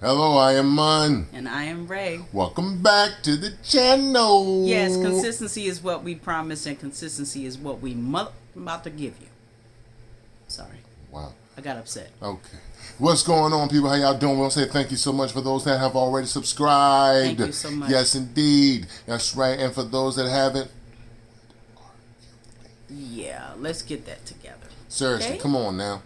Hello, I am Mun. And I am Ray. Welcome back to the channel. Yes, consistency is what we promise, and consistency is what we about to give you. Sorry. Wow. I got upset. Okay. What's going on, people? How y'all doing? We want to say thank you so much for those that have already subscribed. Thank you so much. Yes, indeed. That's right. And for those that haven't, yeah, let's get that together. seriously, Okay? come on now.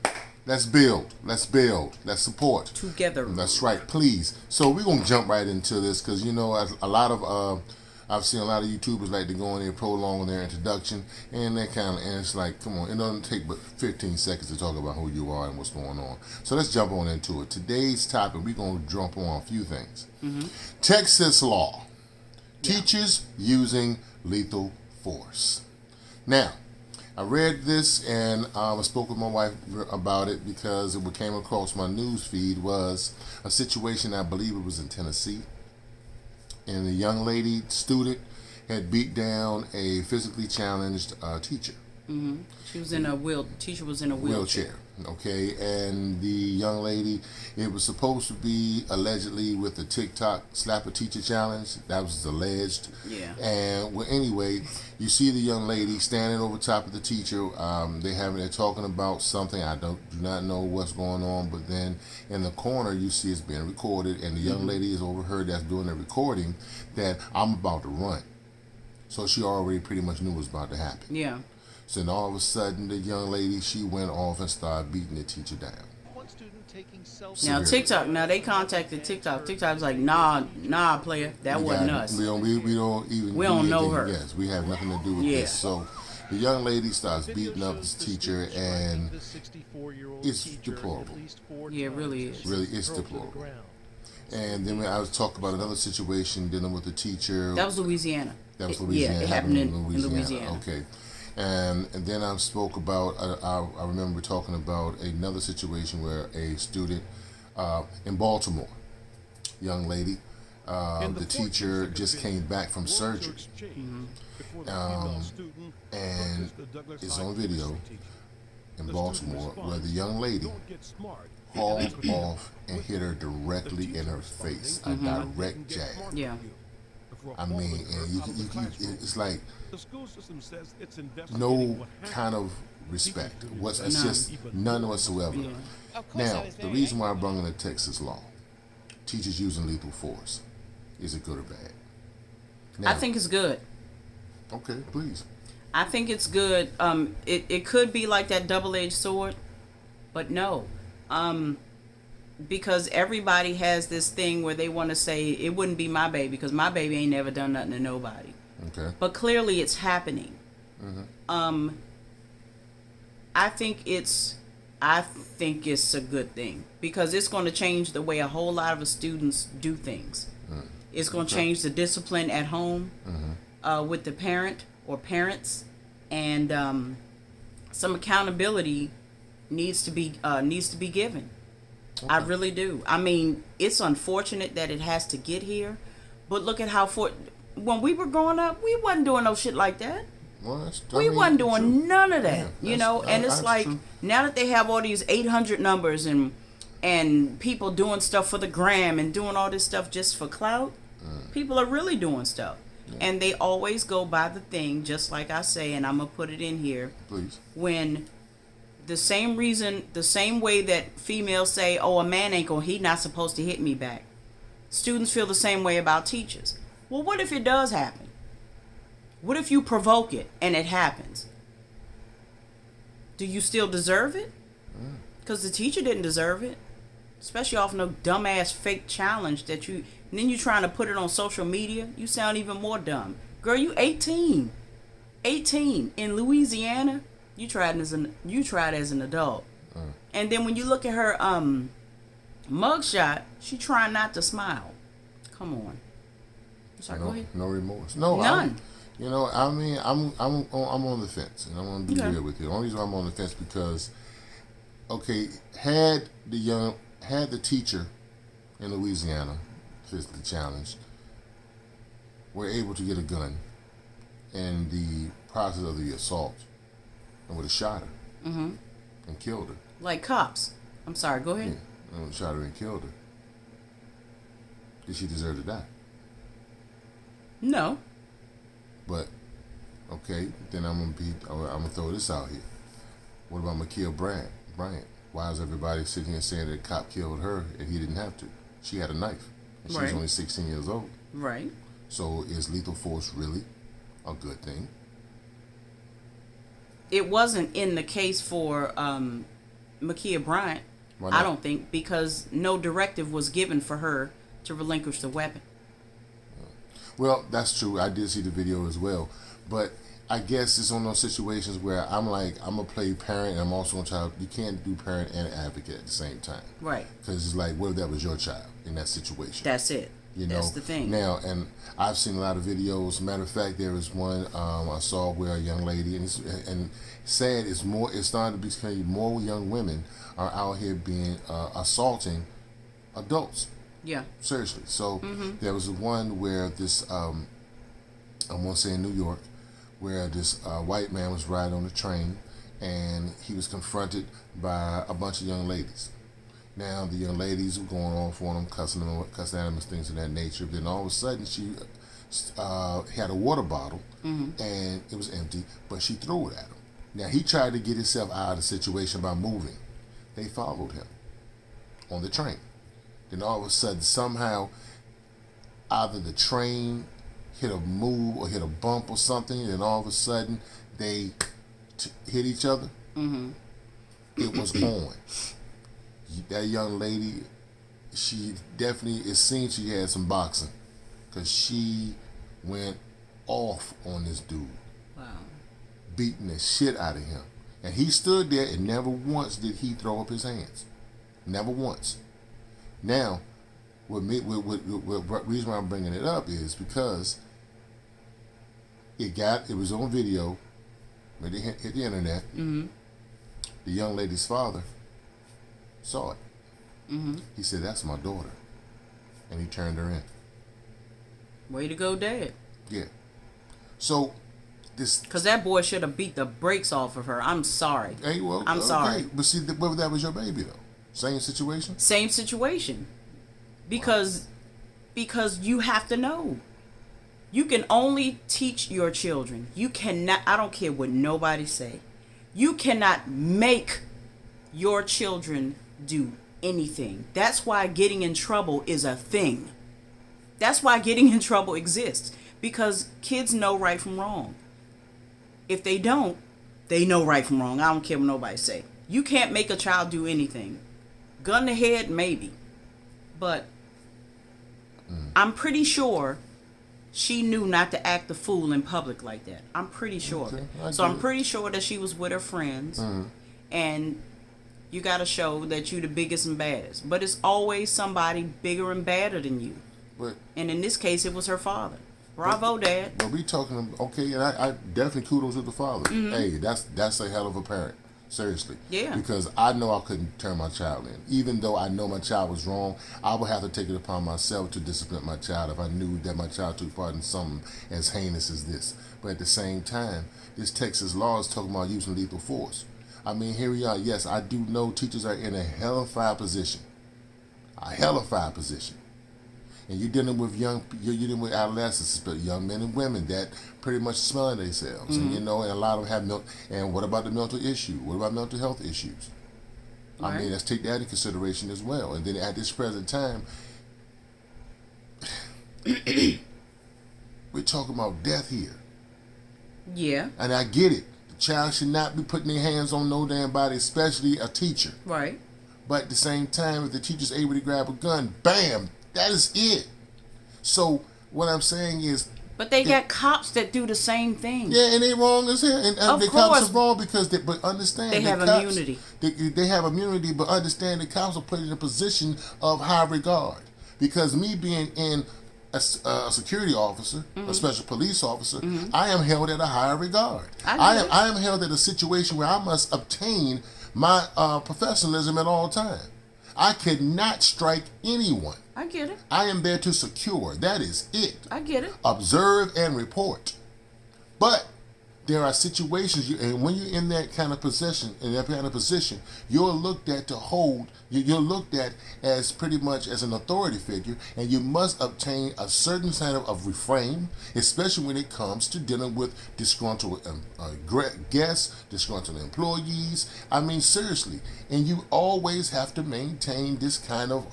Let's build. Let's build. Let's support. Together. That's right. Please. So we're going to jump right into this because, you know, a lot of, I've seen a lot of YouTubers like to go in there, prolong their introduction, and they kind of, and it's like, come on, it doesn't take but 15 seconds to talk about who you are and what's going on. So let's jump on into it. Today's topic, we're going to jump on a few things. Texas law. Teachers using lethal force. Now, I read this and I spoke with my wife about it because what came across my news feed was a situation, I believe it was in Tennessee, and a young lady student had beat down a physically challenged teacher. She was in a teacher was in a wheelchair. Okay, and the young lady, it was supposed to be allegedly with the TikTok slap a teacher challenge. That was alleged. Yeah. And well, anyway, you see the young lady standing over top of the teacher. They're talking about something. I do not know what's going on, but then in the corner you see it's being recorded, and the young lady is overheard that's doing the recording that I'm about to run. So she already pretty much knew what was about to happen. Yeah. So then all of a sudden, the young lady, she went off and started beating the teacher down. Now TikTok, they contacted TikTok. TikTok's like, nah, player, that wasn't us. We don't know her. Yes, we have nothing to do with this. So the young lady starts beating up this teacher, and it's deplorable. Yeah, it really is. Really, it's deplorable. And then I was talking about another situation dealing with the teacher. That was Louisiana. That was Louisiana. Yeah, it happened in Louisiana. Okay. And then I spoke about, I remember talking about another situation where a student in Baltimore, young lady, the teacher just came back from surgery. And it's on video in Baltimore where the young lady hauled off and hit her directly in her face, a direct jab. Yeah. I mean, and it's like no kind of respect. It's just none whatsoever. Yeah. Now, the reason why I brought in the Texas law, teachers using lethal force, is it good or bad? Now, I think it's good. Okay, please. I think it's good. It could be like that double-edged sword, but no. Because everybody has this thing where they want to say it wouldn't be my baby because my baby ain't never done nothing to nobody. Okay. But clearly it's happening. I think it's a good thing because it's going to change the way a whole lot of students do things. It's going to change the discipline at home with the parent or parents, and some accountability needs to be given. Okay. I really do. I mean, it's unfortunate that it has to get here, but look at how when we were growing up, we wasn't doing no shit like that. Well, we wasn't doing none of that, you know. And it's like true. Now that they have all these 800 numbers and people doing stuff for the gram and doing all this stuff just for clout, people are really doing stuff. Yeah. And they always go by the thing, just like I say, and I'm gonna put it in here. Please. When the same way that females say, oh, a man he not supposed to hit me back. Students feel the same way about teachers. Well, what if it does happen? What if you provoke it and it happens? Do you still deserve it? Because the teacher didn't deserve it. Especially off no dumbass fake challenge and then you trying to put it on social media. You sound even more dumb. Girl, you 18. 18 in Louisiana. You tried as an adult. And then when you look at her mugshot, she trying not to smile. Come on. Sorry, go ahead. No remorse. No, none. I'm on the fence, and I'm going to be real with you. The only reason I'm on the fence because, okay, had the teacher in Louisiana, physically challenged, were able to get a gun in the process of the assault, and would have shot her and killed her. Like cops. I'm sorry, go ahead. Yeah, and shot her and killed her. Did she deserve to die? No. But okay, then I'm gonna throw this out here. What about McKeel Bryant? Why is everybody sitting here saying that the cop killed her and he didn't have to? She had a knife, and she was only 16 years old. Right. So is lethal force really a good thing? It wasn't in the case for Ma'Khia Bryant. I don't think, because no directive was given for her to relinquish the weapon. Well, that's true. I did see the video as well. But I guess it's one of those situations where I'm like, I'm going to play parent and I'm also a child. You can't do parent and advocate at the same time. Right. Because it's like, what if that was your child in that situation? That's it. You know? That's the thing. Now, and I've seen a lot of videos. Matter of fact, there was one I saw where a young lady, and sad, it's starting to be more young women are out here being assaulting adults. Yeah. Seriously. So there was one where this, I won't say in New York, where this white man was riding on the train and he was confronted by a bunch of young ladies. Now the young ladies were going off on him, cussing at him and things of that nature. Then all of a sudden she had a water bottle and it was empty, but she threw it at him. Now he tried to get himself out of the situation by moving. They followed him on the train. Then all of a sudden, somehow, either the train hit a move or hit a bump or something, and all of a sudden they hit each other. It was on. That young lady, she definitely, it seemed she had some boxing, because she went off on this dude. Wow. Beating the shit out of him. And he stood there and never once did he throw up his hands. Never once. Now, what reason why I'm bringing it up is because it was on video, it hit the internet. The young lady's father saw it. He said, "That's my daughter," and he turned her in. Way to go, Dad. Yeah. So because that boy should have beat the brakes off of her. I'm sorry. Hey, well, I'm sorry. But see, whether that was your baby though, same situation. Same situation, because you have to know. You can only teach your children. You cannot. I don't care what nobody say. You cannot make your children do anything. That's why getting in trouble is a thing. That's why getting in trouble exists, because kids know right from wrong. If they don't, they know right from wrong. I don't care what nobody say. You can't make a child do anything. Gun to head, maybe. But I'm pretty sure she knew not to act the fool in public like that. I'm pretty sure. Okay, so I'm pretty sure that she was with her friends. And you got to show that you the biggest and baddest. But it's always somebody bigger and badder than you. And in this case, it was her father. Bravo, Dad. But we talking, okay, and I definitely kudos to the father. Hey, that's a hell of a parent. Seriously. Yeah. Because I know I couldn't turn my child in. Even though I know my child was wrong, I would have to take it upon myself to discipline my child if I knew that my child took part in something as heinous as this. But at the same time, this Texas law is talking about using lethal force. I mean, here we are. Yes, I do know teachers are in a hellified position. A hellified position. And you're dealing with you're dealing with adolescents, but young men and women that pretty much smelling themselves, and and a lot of them have and what about the mental issue? What about mental health issues? Right. I mean, let's take that into consideration as well. And then at this present time, we're talking about death here. Yeah. And I get it. The child should not be putting their hands on no damn body, especially a teacher. Right. But at the same time, if the teacher's able to grab a gun, bam, that is it. So what I'm saying is, but they got cops that do the same thing. Yeah, and they wrong as hell. And of the course, cops are wrong because but understand they have cops, immunity. They have immunity, but understand the cops are put in a position of high regard. Because me being in a security officer, a special police officer, I am held at a higher regard. I am held at a situation where I must obtain my professionalism at all times. I could not strike anyone. I get it. I am there to secure. That is it. I get it. Observe and report. But there are situations, and when you're in that kind of position, you're looked at you're looked at as pretty much as an authority figure, and you must obtain a certain kind of refrain, especially when it comes to dealing with disgruntled guests, disgruntled employees. I mean, seriously, and you always have to maintain this kind of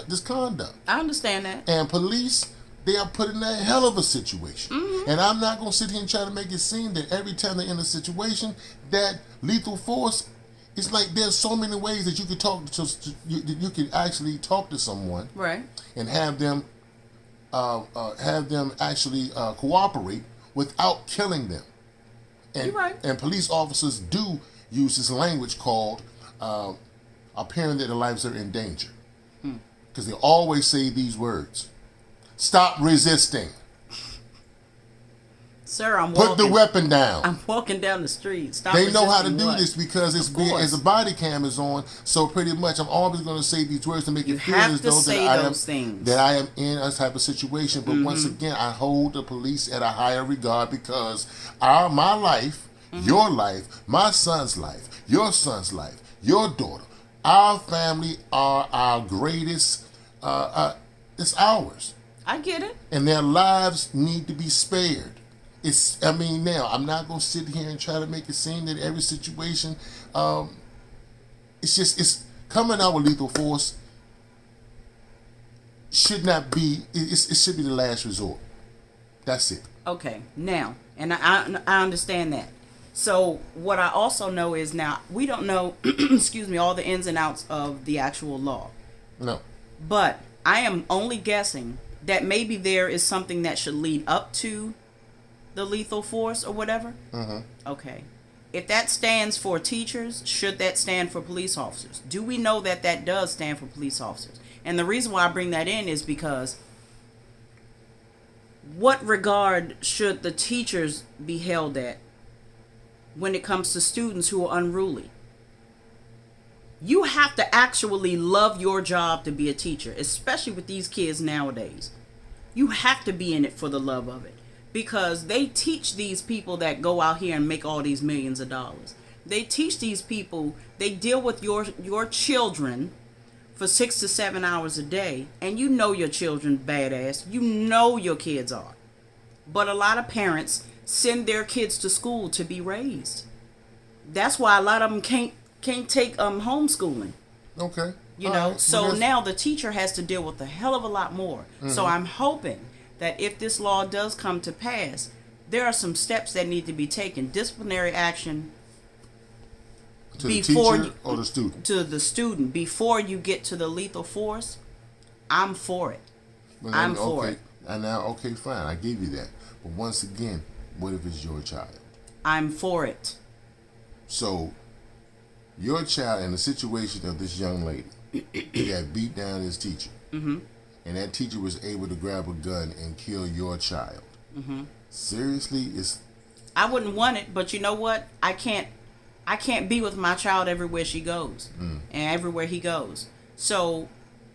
this conduct. I understand that. And police, they are put in a hell of a situation. Mm-hmm. And I'm not going to sit here and try to make it seem that every time they're in a situation, that lethal force, it's like there's so many ways that you can talk to you can actually talk to someone, right, and have them actually cooperate without killing them. And, you're right. And police officers do use this language called appearing that their lives are in danger. Because they always say these words. Stop resisting. Sir, Put the weapon down. I'm walking down the street. Stop They know how to resisting do what? this because as the body cam is on, so pretty much I'm always going to say these words to make You it feel have as to though say that those things. that I am in a type of situation. But once again, I hold the police at a higher regard because my life, your life, my son's life, your daughter, our family are our greatest. It's ours. I get it. And their lives need to be spared. Now, I'm not going to sit here and try to make it seem that every situation, it's coming out with lethal force should not be, it should be the last resort. That's it. Okay, now, and I understand that. So what I also know is now, we don't know, excuse me, all the ins and outs of the actual law. No. But I am only guessing that maybe there is something that should lead up to the lethal force or whatever. Mm-hmm. Okay. If that stands for teachers, should that stand for police officers? Do we know that that does stand for police officers? And the reason why I bring that in is because what regard should the teachers be held at when it comes to students who are unruly? You have to actually love your job to be a teacher, especially with these kids nowadays. You have to be in it for the love of it, because they teach these people that go out here and make all these millions of dollars. They teach these people, they deal with your children for 6 to 7 hours a day, and you know your children badass. You know your kids are. But a lot of parents send their kids to school to be raised. That's why a lot of them can't take homeschooling. Okay. You know, so now the teacher has to deal with a hell of a lot more. Mm-hmm. So I'm hoping that if this law does come to pass, there are some steps that need to be taken. Disciplinary action to the teacher or the student? To the student before you get to the lethal force. I'm for it. Well, I'm for it. And now, okay, fine, I give you that. But once again, what if it's your child? I'm for it. So, your child, in the situation of this young lady, he got beat down his teacher. Mm-hmm. And that teacher was able to grab a gun and kill your child. Mm-hmm. Seriously, I wouldn't want it, but you know what? I can't be with my child everywhere she goes and everywhere he goes. So,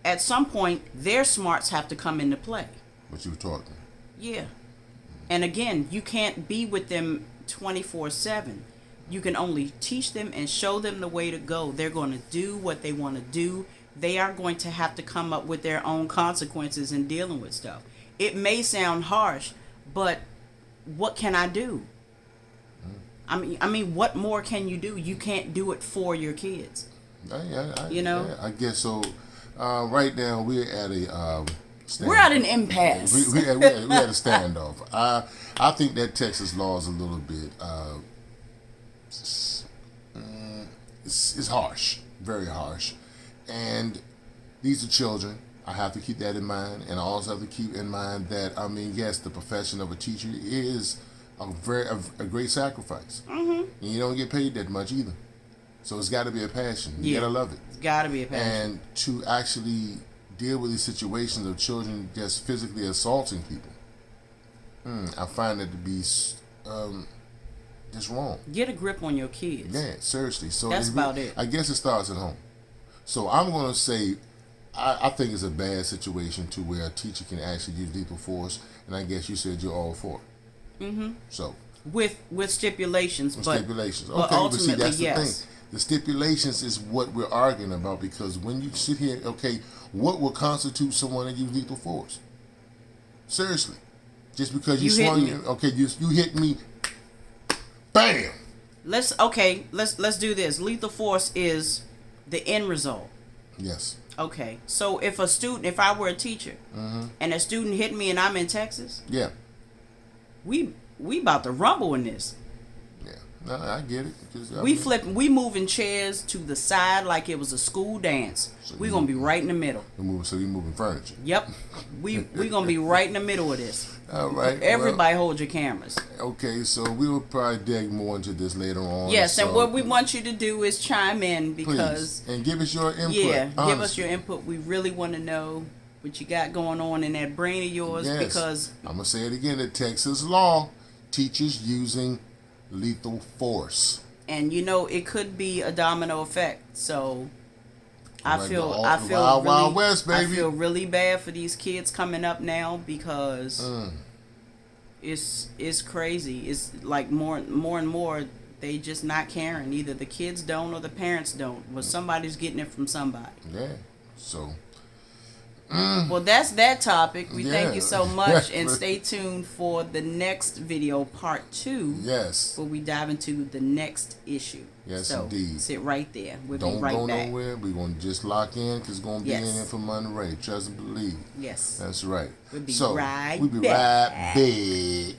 at some point, their smarts have to come into play. What you were talking. Yeah. And again, you can't be with them 24/7. You can only teach them and show them the way to go. They're going to do what they want to do. They are going to have to come up with their own consequences in dealing with stuff. It may sound harsh, but what can I do? I mean, what more can you do? You can't do it for your kids. You know? Yeah, I guess so. Right now, we're at a... we're at an impasse. We had a standoff. I think that Texas law is a little bit... it's harsh, very harsh, and these are children. I have to keep that in mind, and I also have to keep in mind that yes, the profession of a teacher is a great sacrifice, and you don't get paid that much either. So it's got to be a passion. You gotta love it. It's got to be a passion. And to actually deal with these situations of children just physically assaulting people, I find it to be just wrong. Get a grip on your kids. Yeah, seriously. So that's about it. I guess it starts at home. So I'm going to say, I think it's a bad situation to where a teacher can actually use lethal force, and I guess you said you're all for it. Mm-hmm. So with stipulations, but stipulations. but Okay, but see, ultimately, that's the yes. thing. The stipulations is what we're arguing about, because when you sit here, okay, what will constitute someone that use lethal force? Seriously, just because you You hit swung, me. okay, you hit me, bam. Let's do this. Lethal force is the end result. Yes. Okay, so if I were a teacher, and a student hit me and I'm in Texas, Yeah. we about to rumble in this. Yeah. No, I get it. We moving chairs to the side like it was a school dance. So We gonna be right in the middle. So you moving furniture. Yep, we gonna be right in the middle of this. All right. Everybody hold your cameras. Okay, so we will probably dig more into this later on. Yes, so and what we want you to do is chime in, because please, and give us your input. yeah, give us honestly. your input. We really want to know what you got going on in that brain of yours, Yes. because I'm gonna say it again. The Texas law teaches using lethal force. and it could be a domino effect. So I Like feel the really, Wild Wild West, I baby. feel really bad for these kids coming up now, because it's crazy. It's like more and more they just not caring. Either the kids don't or the parents don't. Well, somebody's getting it from somebody. Yeah. So. Well, that's that topic. We thank you so Yeah. much, and stay tuned for the next video, part 2. Yes. Where we dive into the next issue. Yes, so, indeed. sit right there. We'll Don't be right go back. nowhere. We're gonna just lock in, because it's gonna be Yes. in for MunRae. Trust and believe. Yes. That's right. We'll be so right we'll be back. right back.